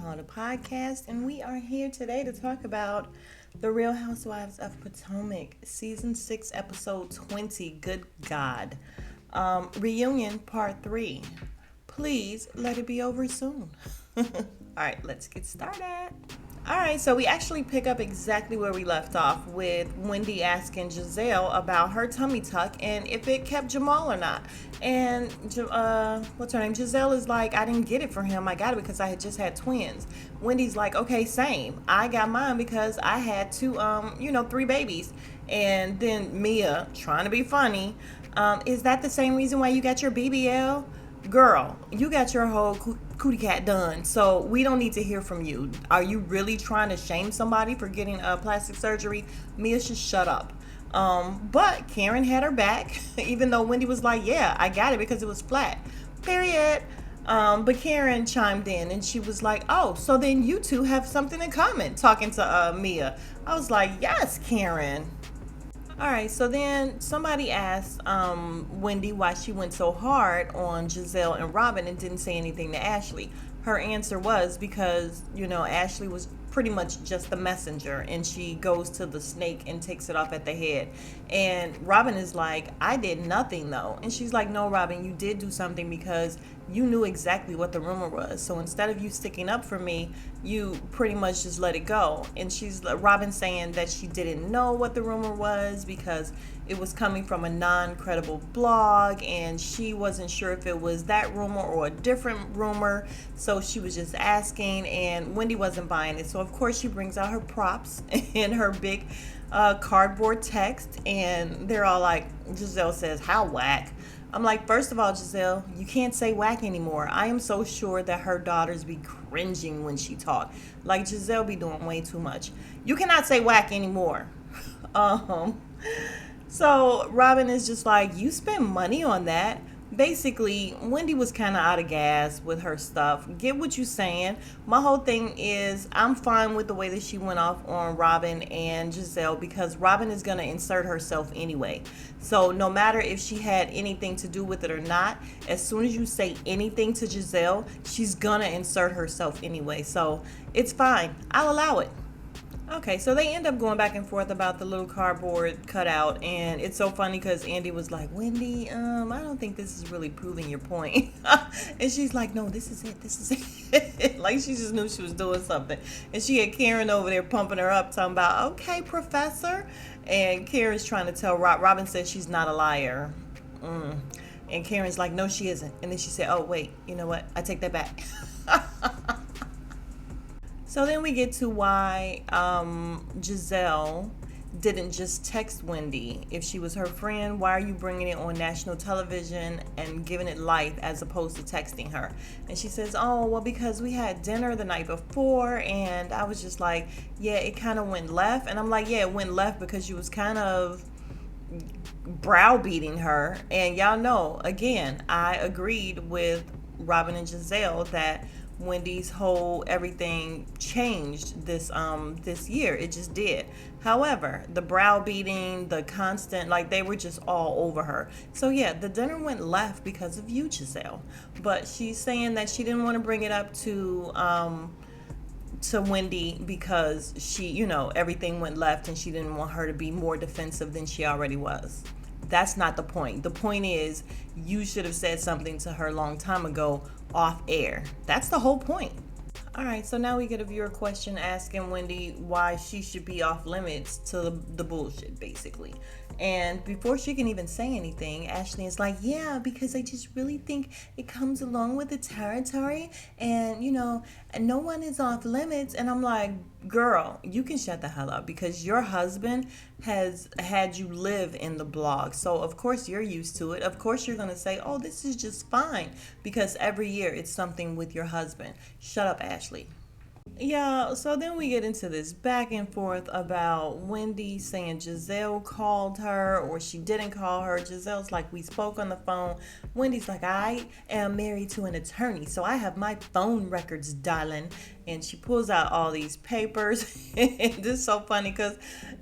on the podcast, and we are here today to talk about the Real Housewives of Potomac, Season 6, Episode 20, Good God. Reunion Part 3. Please let it be over soon. All right, let's get started. All right, so we actually pick up exactly where we left off with Wendy asking Giselle about her tummy tuck and if it kept Jamal or not. And what's her name? Giselle is like, I didn't get it for him. I got it because I had just had twins. Wendy's like, okay, same. I got mine because I had two, three babies. And then Mia, trying to be funny, is that the same reason why you got your BBL? Girl, you got your whole cootie cat done, so we don't need to hear from you. Are you really trying to shame somebody for getting plastic surgery? Mia should shut up. But Karen had her back, even though Wendy was like, yeah, I got it because it was flat. Period. But Karen chimed in and she was like, oh, so then you two have something in common, talking to Mia. I was like, yes, Karen. All right, so then somebody asked Wendy why she went so hard on Giselle and Robin and didn't say anything to Ashley. Her answer was because, Ashley was pretty much just the messenger and she goes to the snake and takes it off at the head. And Robin is like, I did nothing though. And she's like, no, Robin, you did do something because you knew exactly what the rumor was. So instead of you sticking up for me, you pretty much just let it go. And Robin saying that she didn't know what the rumor was because it was coming from a non-credible blog and she wasn't sure if it was that rumor or a different rumor. So she was just asking and Wendy wasn't buying it. So of course she brings out her props and her big cardboard text and they're all like, Giselle says, how whack? I'm like, first of all, Giselle, you can't say whack anymore. I am so sure that her daughters be cringing when she talk. Like Giselle be doing way too much. You cannot say whack anymore. So Robin is just like, you spend money on that. Basically, Wendy was kind of out of gas with her stuff. Get what you saying. My whole thing is I'm fine with the way that she went off on Robin and Giselle because Robin is going to insert herself anyway. So no matter if she had anything to do with it or not, as soon as you say anything to Giselle, she's going to insert herself anyway. So it's fine. I'll allow it. Okay, so they end up going back and forth about the little cardboard cutout, and it's so funny because Andy was like, Wendy, I don't think this is really proving your point. And she's like, no, this is it. Like she just knew she was doing something. And she had Karen over there pumping her up, talking about, okay, professor. And Karen's trying to tell Robin says she's not a liar. And Karen's like, no, she isn't. And then she said, oh, wait, you know what? I take that back. So then we get to why Giselle didn't just text Wendy. If she was her friend, why are you bringing it on national television and giving it life as opposed to texting her? And she says, oh, well, because we had dinner the night before. And I was just like, yeah, it kind of went left. And I'm like, yeah, it went left because you was kind of browbeating her. And y'all know, again, I agreed with Robin and Giselle that Wendy's whole everything changed this year. It just did. However, the browbeating, the constant, like they were just all over her. So yeah, the dinner went left because of you, Giselle. But she's saying that she didn't want to bring it up to Wendy because she, everything went left and she didn't want her to be more defensive than she already was. That's not the point. The point is you should have said something to her a long time ago off air. That's the whole point. All right, so now we get a viewer question asking Wendy why she should be off limits to the bullshit, basically. And before she can even say anything, Ashley is like, yeah, because I just really think it comes along with the territory and, and no one is off limits. And I'm like, girl, you can shut the hell up because your husband has had you live in the blog. So, of course, you're used to it. Of course, you're going to say, oh, this is just fine because every year it's something with your husband. Shut up, Ashley. Yeah, so then we get into this back and forth about Wendy saying Giselle called her or she didn't call her. Giselle's like, we spoke on the phone. Wendy's like, I am married to an attorney, so I have my phone records, darling. and she pulls out all these papers. And this is so funny because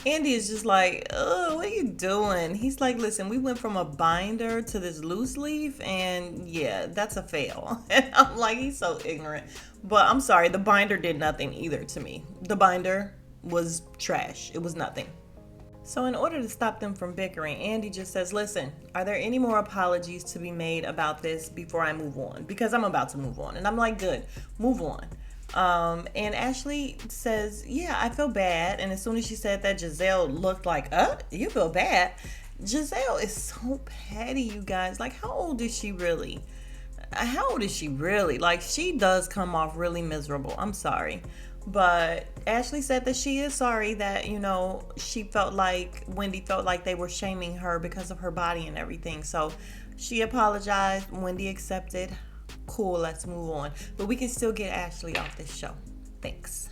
Andy is just like, oh, what are you doing? He's like, listen, we went from a binder to this loose leaf, and yeah, that's a fail. And I'm like, he's so ignorant. But I'm sorry, the binder did nothing either to me. The binder was trash. It was nothing. So, in order to stop them from bickering, Andy just says, listen, are there any more apologies to be made about this before I move on? Because I'm about to move on. And I'm like, good, move on. And Ashley says, yeah, I feel bad. And as soon as she said that, Giselle looked like, you feel bad? Giselle is so petty, you guys. Like, how old is she really? How old is she really? Like, she does come off really miserable. I'm sorry. But Ashley said that she is sorry that, she felt like Wendy felt like they were shaming her because of her body and everything. So she apologized. Wendy accepted. Cool, let's move on. But we can still get Ashley off this show. Thanks.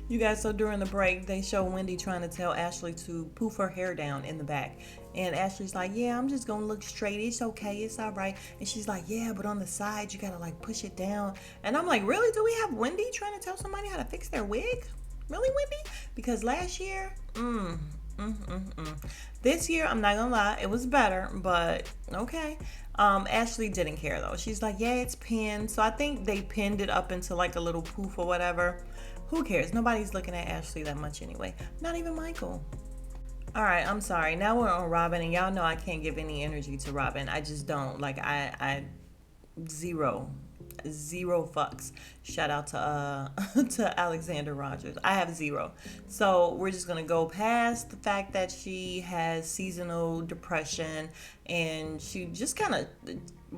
You guys, so during the break, they show Wendy trying to tell Ashley to poof her hair down in the back. And Ashley's like, yeah, I'm just going to look straight. It's okay. It's all right. And she's like, yeah, but on the side, you got to like push it down. And I'm like, really? Do we have Wendy trying to tell somebody how to fix their wig? Really, Wendy? Because last year, this year, I'm not going to lie, it was better, but okay. Ashley didn't care though. She's like, yeah, it's pinned. So I think they pinned it up into like a little poof or whatever. Who cares? Nobody's looking at Ashley that much anyway. Not even Michael. All right, I'm sorry. Now we're on Robin, and y'all know I can't give any energy to Robin. I just don't. Like, I zero fucks. Shout out to to Alexander Rogers. I have zero. So we're just gonna go past the fact that she has seasonal depression, and she just kind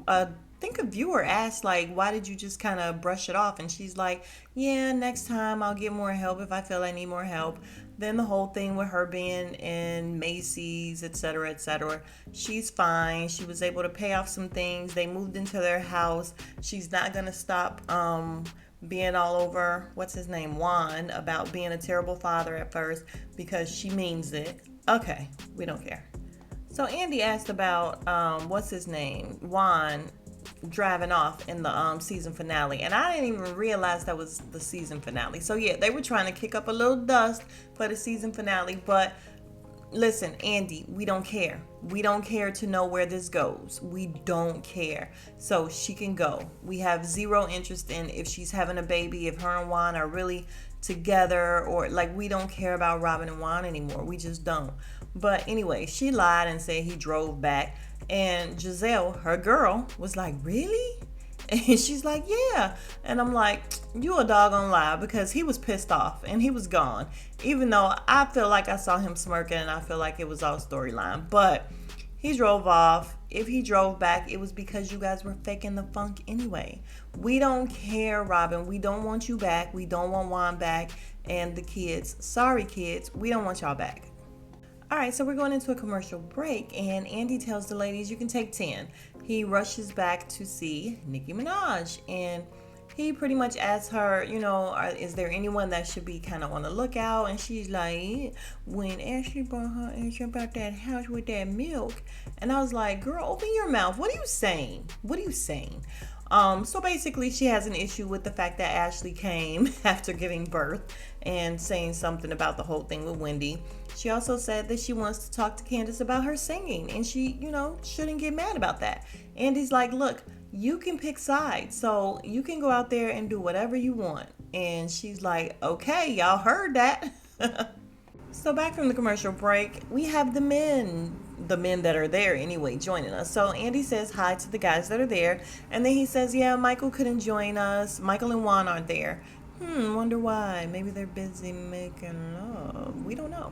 of think a viewer asked, like, why did you just kind of brush it off? And she's like, yeah, next time I'll get more help if I feel I need more help. Then the whole thing with her being in Macy's, etc., etc. She's fine. She was able to pay off some things. They moved into their house. She's not going to stop being all over, what's his name, Juan, about being a terrible father at first because she means it. Okay, we don't care. So Andy asked about, what's his name, Juan, driving off in the season finale, and I didn't even realize that was the season finale. So yeah, they were trying to kick up a little dust for the season finale, but listen, Andy, we don't care. We don't care to know where this goes. We don't care. So she can go. We have zero interest in if she's having a baby, if her and Juan are really together, or like, we don't care about Robin and Juan anymore. We just don't. But anyway, she lied and said he drove back. And Giselle, her girl, was like, really? And she's like, yeah. And I'm like, you a doggone lie, because he was pissed off and he was gone. Even though I feel like I saw him smirking and I feel like it was all storyline. But he drove off. If he drove back, it was because you guys were faking the funk anyway. We don't care, Robin. We don't want you back. We don't want Juan back. And the kids, sorry kids, we don't want y'all back. All right, so we're going into a commercial break, and Andy tells the ladies you can take 10. He rushes back to see Nicki Minaj, and he pretty much asks her, is there anyone that should be kind of on the lookout? And she's like, when Ashley brought her answer about that house with that milk. And I was like, girl, open your mouth. What are you saying? What are you saying? So basically, she has an issue with the fact that Ashley came after giving birth and saying something about the whole thing with Wendy. She also said that she wants to talk to Candace about her singing, and she, shouldn't get mad about that. Andy's like, look, you can pick sides, so you can go out there and do whatever you want. And she's like, okay, y'all heard that. So back from the commercial break, we have the men that are there anyway joining us. So Andy says hi to the guys that are there, and then he says, yeah, Michael couldn't join us. Michael and Juan aren't there. Wonder why. Maybe they're busy making love. We don't know.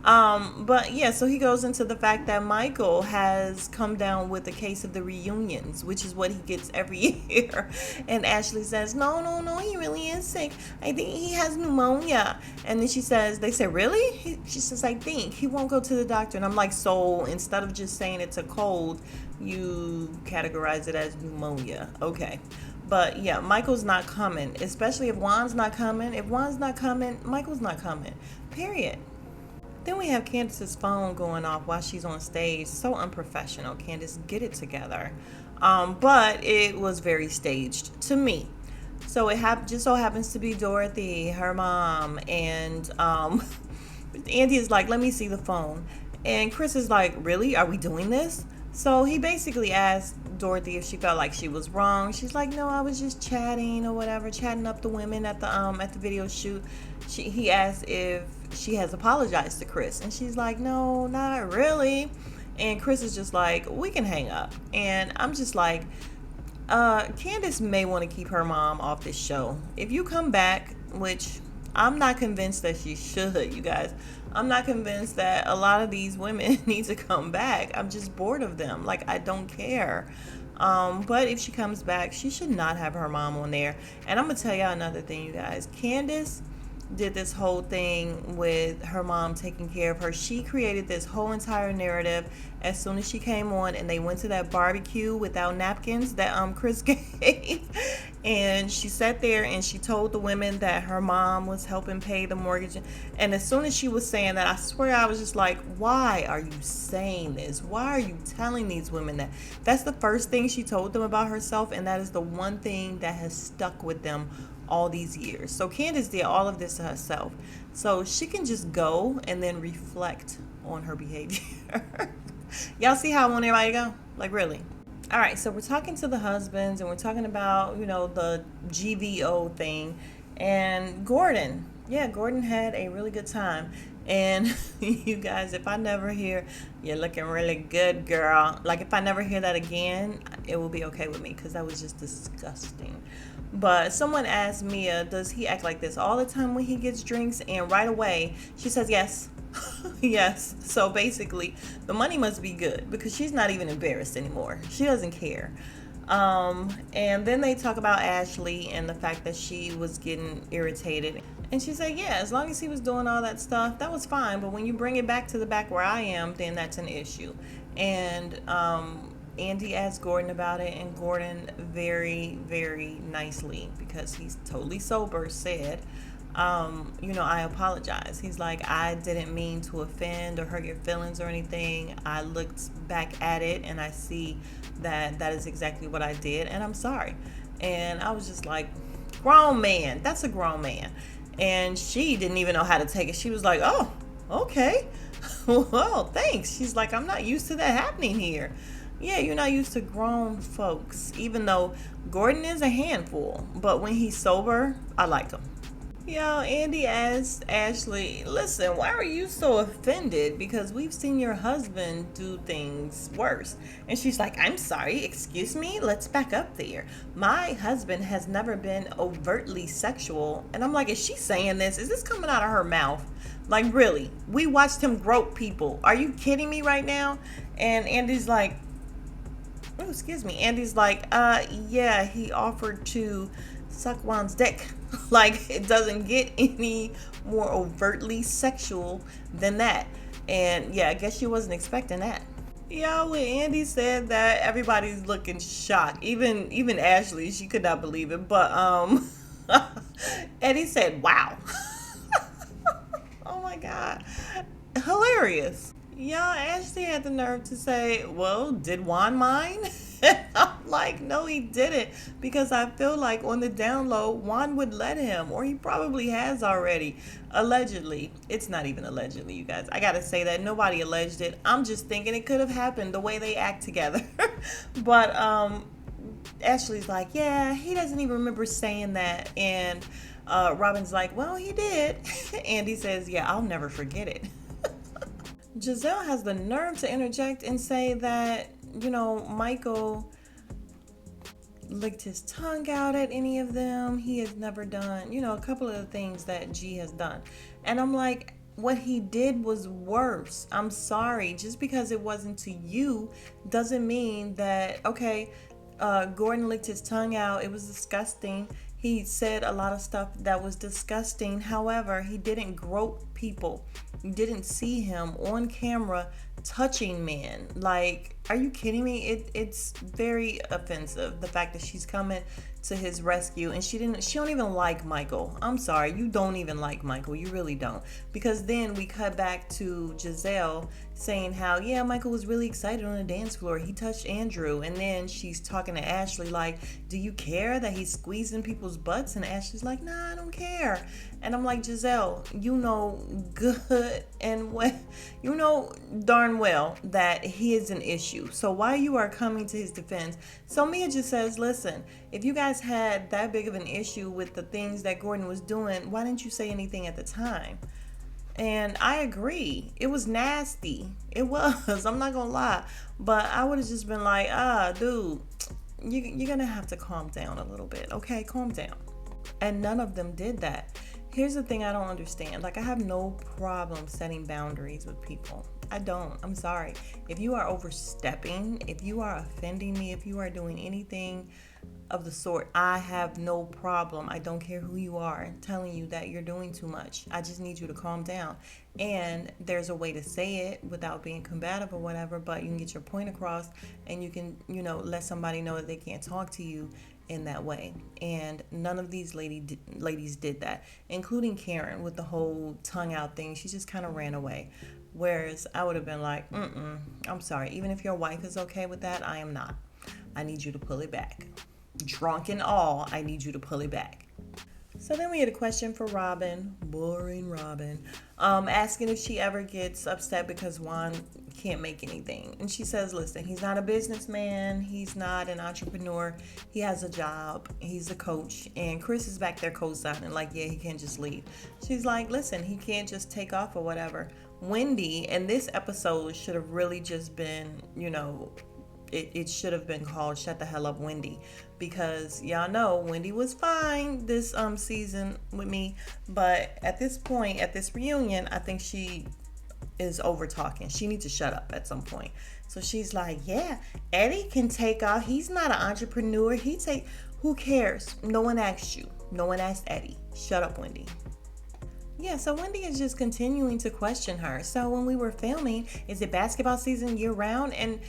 But yeah, so he goes into the fact that Michael has come down with a case of the reunions, which is what he gets every year. And Ashley says, no, he really is sick. I think he has pneumonia. And then they say, really? She says, I think. He won't go to the doctor. And I'm like, so instead of just saying it's a cold, you categorize it as pneumonia. Okay. But yeah, Michael's not coming, especially if Juan's not coming. If Juan's not coming, Michael's not coming. Period. Then we have Candace's phone going off while she's on stage. So unprofessional. Candace, get it together. But it was very staged to me. So just so happens to be Dorothy, her mom, and Andy is like, let me see the phone. And Chris is like, really? Are we doing this? So he basically asked Dorothy if she felt like she was wrong. She's like, no, I was just chatting or whatever, chatting up the women at the video shoot. He asked if she has apologized to Chris, and she's like, no, not really. And Chris is just like, we can hang up. And I'm just like, Candace may want to keep her mom off this show. If you come back, which I'm not convinced that she should, you guys. I'm not convinced that a lot of these women need to come back. I'm just bored of them. Like, I don't care. But if she comes back, she should not have her mom on there. And I'm going to tell y'all another thing, you guys. Candace did this whole thing with her mom taking care of her. She created this whole entire narrative as soon as she came on, and they went to that barbecue without napkins that Chris gave. And she sat there and she told the women that her mom was helping pay the mortgage. And as soon as she was saying that, I swear I was just like, why are you saying this? Why are you telling these women that? That's the first thing she told them about herself, and that is the one thing that has stuck with them all these years. So Candace did all of this to herself. So she can just go and then reflect on her behavior. Y'all see how I want everybody to go? Like, really? All right, so we're talking to the husbands and we're talking about, the GVO thing. And Gordon, Gordon had a really good time. And you guys, if I never hear, you're looking really good, girl. Like, if I never hear that again, it will be okay with me, because that was just disgusting. But someone asked Mia, does he act like this all the time when he gets drinks? And right away, she says yes. Yes. So basically, the money must be good, because she's not even embarrassed anymore. She doesn't care. And then they talk about Ashley and the fact that she was getting irritated. And she said, yeah, as long as he was doing all that stuff, that was fine. But when you bring it back to the back where I am, then that's an issue. And Andy asked Gordon about it, and Gordon very, very nicely, because he's totally sober, said, I apologize. He's like, I didn't mean to offend or hurt your feelings or anything. I looked back at it and I see that is exactly what I did, and I'm sorry. And I was just like, grown man. That's a grown man. And she didn't even know how to take it. She was like, oh, okay. Well, thanks. She's like, I'm not used to that happening here. Yeah, you're not used to grown folks, even though Gordon is a handful. But when he's sober, I like him. Yo, Andy asked Ashley, listen, why are you so offended? Because we've seen your husband do things worse. And she's like, I'm sorry, excuse me? Let's back up there. My husband has never been overtly sexual. And I'm like, is she saying this? Is this coming out of her mouth? Like, really? We watched him grope people. Are you kidding me right now? And Andy's like, oh, excuse me. Andy's like, yeah, he offered to suck Juan's dick. Like, it doesn't get any more overtly sexual than that. And yeah, I guess she wasn't expecting that. Yo, when Andy said that, everybody's looking shocked. Even Ashley, she could not believe it. But Eddie said, wow. Oh my God. Hilarious. Y'all, Ashley had the nerve to say, well, did Juan mind? I'm like, no, he didn't. Because I feel like on the down low, Juan would let him, or he probably has already. Allegedly. It's not even allegedly, you guys. I gotta say that nobody alleged it. I'm just thinking it could have happened the way they act together. But Ashley's like, yeah, he doesn't even remember saying that. And Robin's like, well, he did. Andy says, yeah, I'll never forget it. Giselle has the nerve to interject and say that, Michael licked his tongue out at any of them. He has never done, a couple of the things that G has done. And I'm like, what he did was worse. I'm sorry. Just because it wasn't to you doesn't mean that, okay, Gordon licked his tongue out. It was disgusting. He said a lot of stuff that was disgusting. However, he didn't grope people. You didn't see him on camera touching men. Like, are you kidding me? It's very offensive. The fact that she's coming to his rescue, and she don't even like Michael. I'm sorry, you don't even like Michael. You really don't. Because then we cut back to Giselle saying how, yeah, Michael was really excited on the dance floor. He touched Andrew. And then she's talking to Ashley like, do you care that he's squeezing people's butts? And Ashley's like, nah, I don't care. And I'm like, Giselle, you know good and well, you know darn well that he is an issue. So why you are coming to his defense? So Mia just says, listen, if you guys had that big of an issue with the things that Gordon was doing, why didn't you say anything at the time? And I agree. It was nasty. It was. I'm not going to lie. But I would have just been like, dude, you're going to have to calm down a little bit. Okay, calm down. And none of them did that. Here's the thing I don't understand. Like, I have no problem setting boundaries with people. I don't. I'm sorry. If you are overstepping, if you are offending me, if you are doing anything of the sort, I have no problem. I don't care who you are telling you that you're doing too much. I just need you to calm down. And there's a way to say it without being combative or whatever, but you can get your point across, and you can, let somebody know that they can't talk to you in that way. And none of these ladies did that, including Karen with the whole tongue out thing. She just kind of ran away. Whereas I would have been like, I'm sorry. Even if your wife is okay with that, I am not. I need you to pull it back. Drunk and all, I need you to pull it back. So then we had a question for Robin, boring Robin, asking if she ever gets upset because Juan can't make anything. And she says, listen, he's not a businessman. He's not an entrepreneur. He has a job. He's a coach. And Chris is back there co-signing like, yeah, he can't just leave. She's like, listen, he can't just take off or whatever. Wendy, and this episode should have really just been, it should have been called Shut the Hell Up Wendy, because y'all know Wendy was fine this season with me, but at this point, at this reunion, I think she is over talking. She needs to shut up at some point. So she's like, yeah, Eddie can take off. He's not an entrepreneur. Who cares? No one asked you. No one asked Eddie. Shut up, Wendy. Yeah, so Wendy is just continuing to question her. So when we were filming, is it basketball season year round? And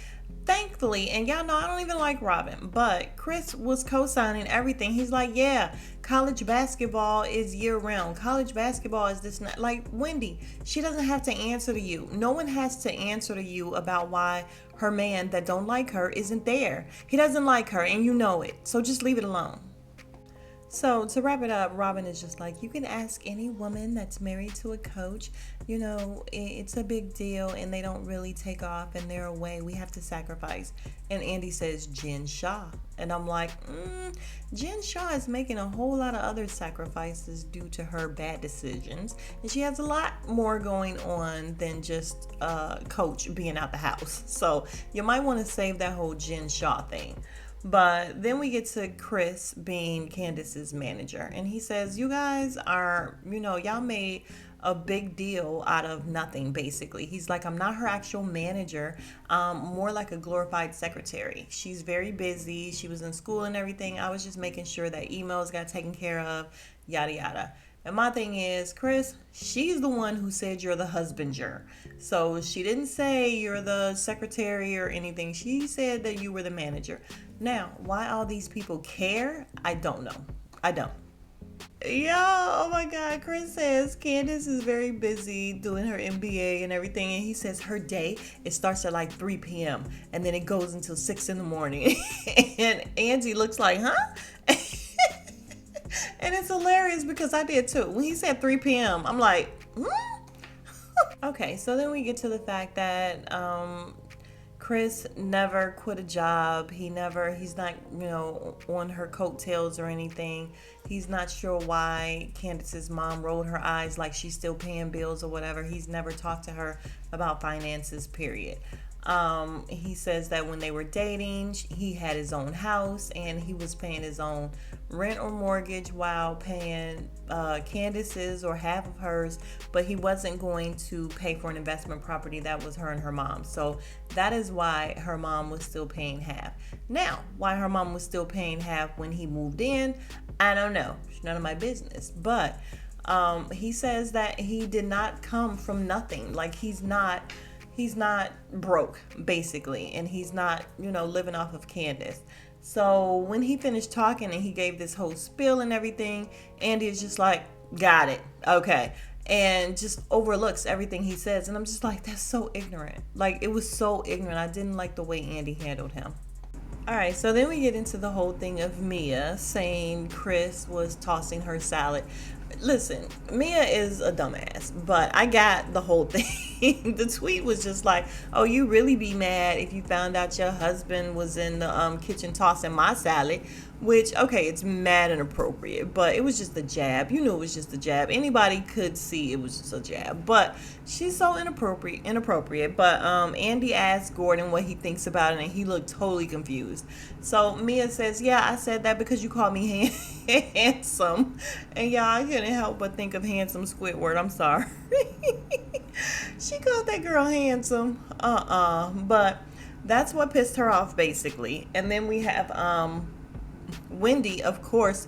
thankfully, and y'all know I don't even like Robin, but Chris was co-signing everything. He's like, yeah, college basketball is year round. College basketball is this, not like Wendy. She doesn't have to answer to you. No one has to answer to you about why her man that don't like her isn't there. He doesn't like her, and you know it. So just leave it alone. So to wrap it up, Robin is just like, you can ask any woman that's married to a coach, it's a big deal and they don't really take off and they're away. We have to sacrifice. And Andy says, Jen Shah. And I'm like, Jen Shah is making a whole lot of other sacrifices due to her bad decisions. And she has a lot more going on than just coach being out the house. So you might want to save that whole Jen Shah thing. But then we get to Chris being Candace's manager. And he says, you guys are, y'all made a big deal out of nothing, basically. He's like, I'm not her actual manager. More like a glorified secretary. She's very busy. She was in school and everything. I was just making sure that emails got taken care of, yada, yada. And my thing is, Chris, she's the one who said you're the husbander. So she didn't say you're the secretary or anything. She said that you were the manager. Now, why all these people care? I don't know. I don't. Yo, oh my God. Chris says Candace is very busy doing her MBA and everything. And he says her day, it starts at like 3 p.m. and then it goes until 6 in the morning. And Angie looks like, huh? And it's hilarious because I did too. When he said 3 p.m., I'm like, Okay, so then we get to the fact that Chris never quit a job. He's not, on her coattails or anything. He's not sure why Candace's mom rolled her eyes like she's still paying bills or whatever. He's never talked to her about finances, period. He says that when they were dating, he had his own house and he was paying his own rent or mortgage while paying Candace's or half of hers, but he wasn't going to pay for an investment property that was her and her mom. So that is why her mom was still paying half. Now, why her mom was still paying half when he moved in, I don't know. It's none of my business. But he says that he did not come from nothing. Like he's not broke, basically, and he's not, living off of Candace. So when he finished talking and he gave this whole spiel and everything, Andy is just like, got it. Okay. And just overlooks everything he says. And I'm just like, that's so ignorant. Like, it was so ignorant. I didn't like the way Andy handled him. All right, so then we get into the whole thing of Mia saying Chris was tossing her salad. Listen, Mia is a dumbass, but I got the whole thing. The tweet was just like, "Oh, you really be mad if you found out your husband was in the kitchen tossing my salad?" Which, okay, it's mad inappropriate, but it was just a jab. You knew it was just a jab. Anybody could see it was just a jab, but she's so inappropriate. But Andy asked Gordon what he thinks about it, and he looked totally confused. So Mia says, "Yeah, I said that because you called me handsome," and yeah, I couldn't help but think of handsome Squidward. I'm sorry. She called that girl handsome. But that's what pissed her off basically. And then we have Wendy, of course,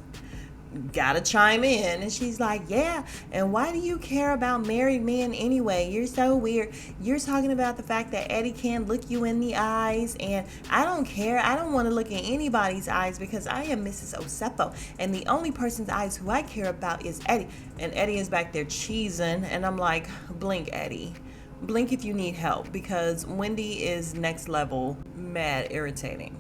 gotta chime in, and she's like, yeah, and why do you care about married men anyway? You're so weird. You're talking about the fact that Eddie can't look you in the eyes, and I don't care. I don't want to look in anybody's eyes because I am Mrs. Osefo, and the only person's eyes who I care about is Eddie. And Eddie is back there cheesing, and I'm like, blink, Eddie, blink if you need help, because Wendy is next level mad irritating.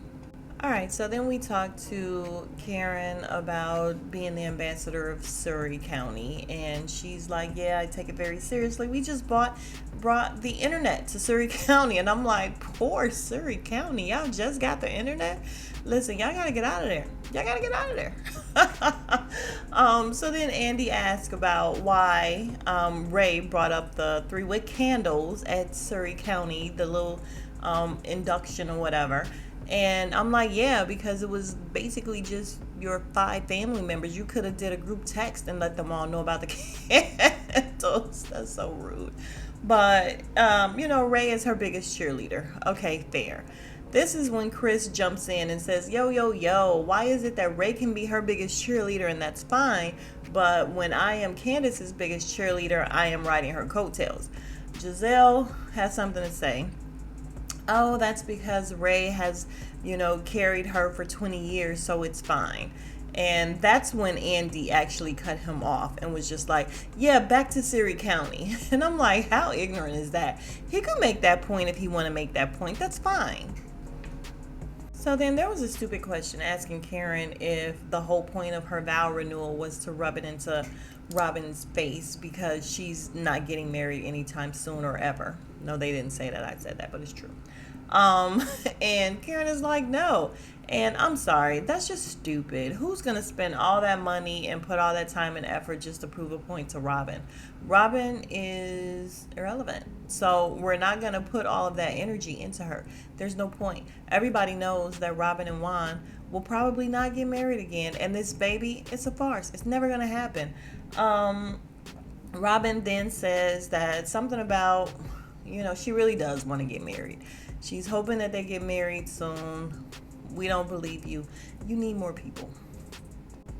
All right, so then we talked to Karen about being the ambassador of Surrey County, and she's like, "Yeah, I take it very seriously. We just brought the internet to Surrey County," and I'm like, "Poor Surrey County, y'all just got the internet. Listen, y'all gotta get out of there. Y'all gotta get out of there." So then Andy asked about why Ray brought up the 3-wick candles at Surrey County, the little induction or whatever. And I'm like, yeah, because it was basically just your 5 family members. You could have did a group text and let them all know about the candles. That's so rude. But, Ray is her biggest cheerleader. Okay, fair. This is when Chris jumps in and says, yo, why is it that Ray can be her biggest cheerleader and that's fine, but when I am Candace's biggest cheerleader, I am riding her coattails? Giselle has something to say. Oh, that's because Ray has, carried her for 20 years, so it's fine. And that's when Andy actually cut him off and was just like, yeah, back to Surrey County. And I'm like, how ignorant is that? He could make that point if he want to make that point. That's fine. So then there was a stupid question asking Karen if the whole point of her vow renewal was to rub it into Robin's face because she's not getting married anytime soon or ever. No, they didn't say that. I said that, but it's true. And Karen is like, no. And I'm sorry, that's just stupid. Who's going to spend all that money and put all that time and effort just to prove a point to Robin? Robin is irrelevant. So we're not going to put all of that energy into her. There's no point. Everybody knows that Robin and Juan will probably not get married again. And this baby, it's a farce. It's never going to happen. Robin then says that something about, she really does want to get married. She's hoping that they get married soon. We don't believe you. You need more people.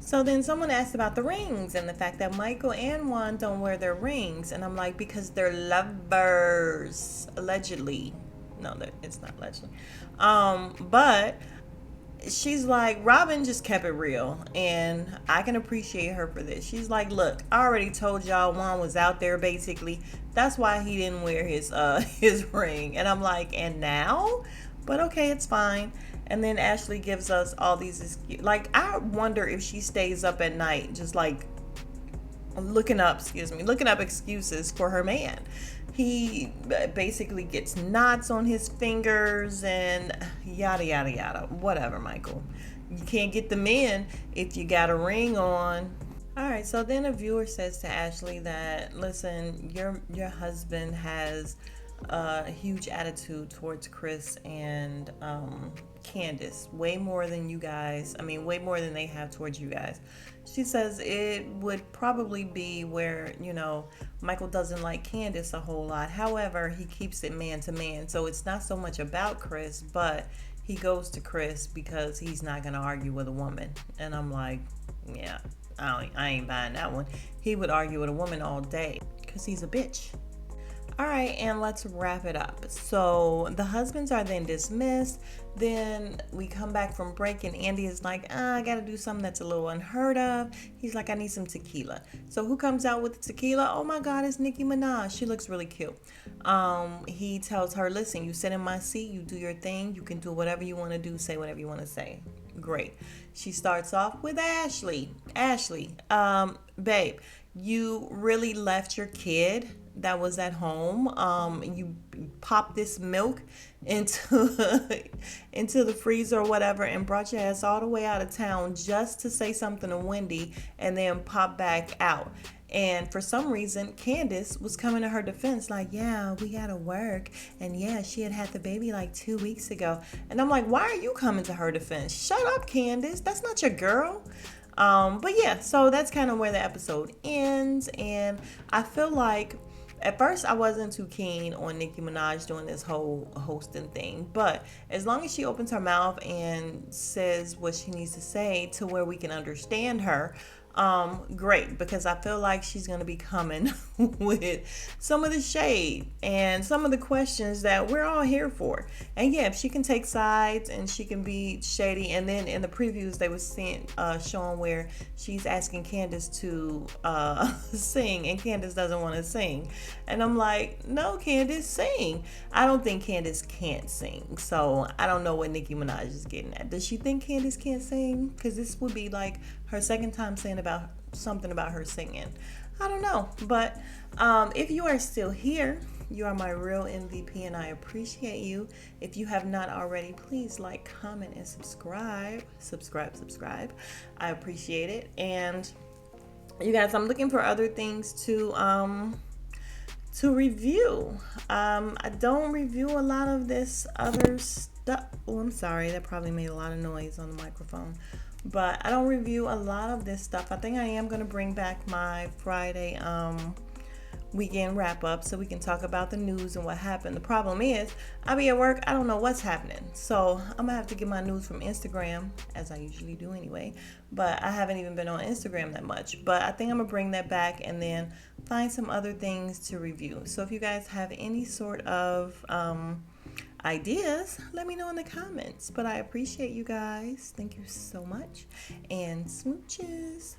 So then someone asked about the rings and the fact that Michael and Juan don't wear their rings. And I'm like, because they're lovers, allegedly. No, it's not allegedly. But she's like, Robin just kept it real. And I can appreciate her for this. She's like, look, I already told y'all Juan was out there basically. That's why he didn't wear his ring. And I'm like, and now? But okay, it's fine. And then Ashley gives us all these excuses. Like, I wonder if she stays up at night just like looking up excuses for her man. He basically gets knots on his fingers and yada yada yada. Whatever, Michael. You can't get the men if you got a ring on. All right, so then a viewer says to Ashley that, listen, your husband has a huge attitude towards Chris and Candace, way more than you guys. I mean, way more than they have towards you guys. She says it would probably be where, Michael doesn't like Candace a whole lot. However, he keeps it man to man. So it's not so much about Chris, but he goes to Chris because he's not going to argue with a woman. And I'm like, yeah, I ain't buying that one. He would argue with a woman all day because he's a bitch. All right, and let's wrap it up. So the husbands are then dismissed. Then we come back from break, and Andy is like, I got to do something that's a little unheard of. He's like, I need some tequila. So who comes out with the tequila? Oh my God, it's Nicki Minaj. She looks really cute. He tells her, listen, you sit in my seat, you do your thing, you can do whatever you want to do, say whatever you want to say. Great. She starts off with Ashley. Ashley, babe, you really left your kid that was at home. You popped this milk into into the freezer or whatever and brought your ass all the way out of town just to say something to Wendy and then pop back out. And for some reason, Candace was coming to her defense, like, yeah, we gotta work. And yeah, she had the baby like 2 weeks ago. And I'm like, why are you coming to her defense? Shut up, Candace. That's not your girl. But yeah, so that's kind of where the episode ends. And I feel like at first I wasn't too keen on Nicki Minaj doing this whole hosting thing, but as long as she opens her mouth and says what she needs to say to where we can understand her, great, because I feel like she's going to be coming with some of the shade and some of the questions that we're all here for. And yeah, if she can take sides and she can be shady, and then in the previews they were seeing showing where she's asking Candace to sing, and Candace doesn't want to sing, and I'm like, no, Candace, sing. I don't think Candace can't sing, so I don't know what Nicki Minaj is getting at. Does she think Candace can't sing? Because this would be like her second time saying about something about her singing. I don't know, but if you are still here, you are my real MVP, and I appreciate you. If you have not already, please like, comment, and subscribe. Subscribe. I appreciate it. And you guys, I'm looking for other things to review. I don't review a lot of this other stuff. Oh, I'm sorry. That probably made a lot of noise on the microphone. But I don't review a lot of this stuff. I think I am going to bring back my Friday weekend wrap up so we can talk about the news and what happened. The problem is I'll be at work. I don't know what's happening. So I'm going to have to get my news from Instagram, as I usually do anyway. But I haven't even been on Instagram that much. But I think I'm going to bring that back and then find some other things to review. So if you guys have any sort of ideas, let me know in the comments. But I appreciate you guys. Thank you so much. And smooches.